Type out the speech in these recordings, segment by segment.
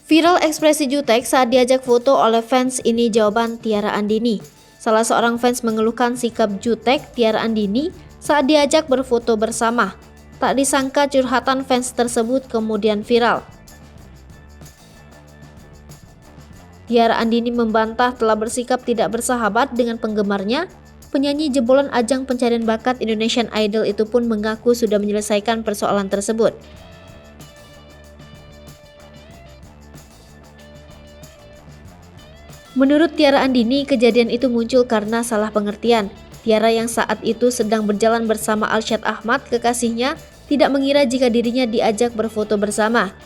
Viral ekspresi jutek saat diajak foto oleh fans, ini jawaban Tiara Andini. Salah seorang fans mengeluhkan sikap jutek Tiara Andini saat diajak berfoto bersama. Tak disangka curhatan fans tersebut kemudian viral. Tiara Andini membantah telah bersikap tidak bersahabat dengan penggemarnya. Penyanyi jebolan ajang pencarian bakat Indonesian Idol itu pun mengaku sudah menyelesaikan persoalan tersebut. Menurut Tiara Andini, kejadian itu muncul karena salah pengertian. Tiara yang saat itu sedang berjalan bersama Alsyad Ahmad, kekasihnya, tidak mengira jika dirinya diajak berfoto bersama.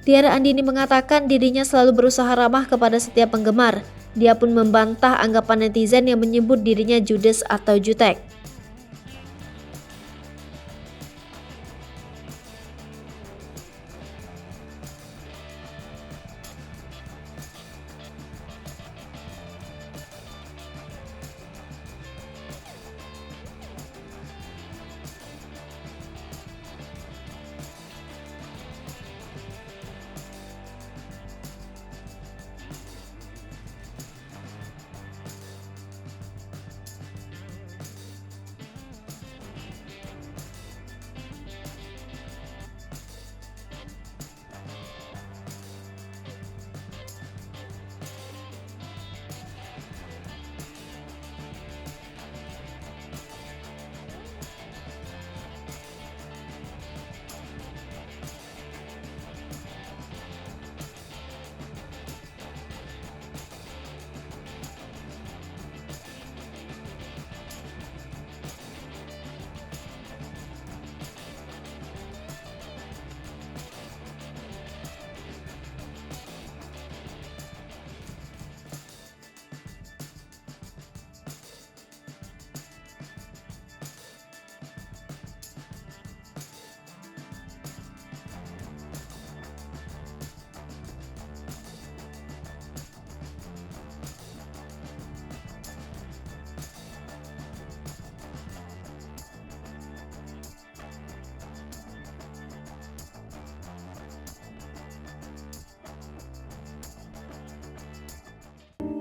Tiara Andini mengatakan dirinya selalu berusaha ramah kepada setiap penggemar. Dia pun membantah anggapan netizen yang menyebut dirinya judes atau jutek.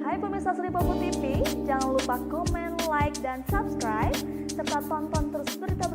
Hai pemirsa Sri Popo TV, jangan lupa komen, like, dan subscribe, serta tonton terus berita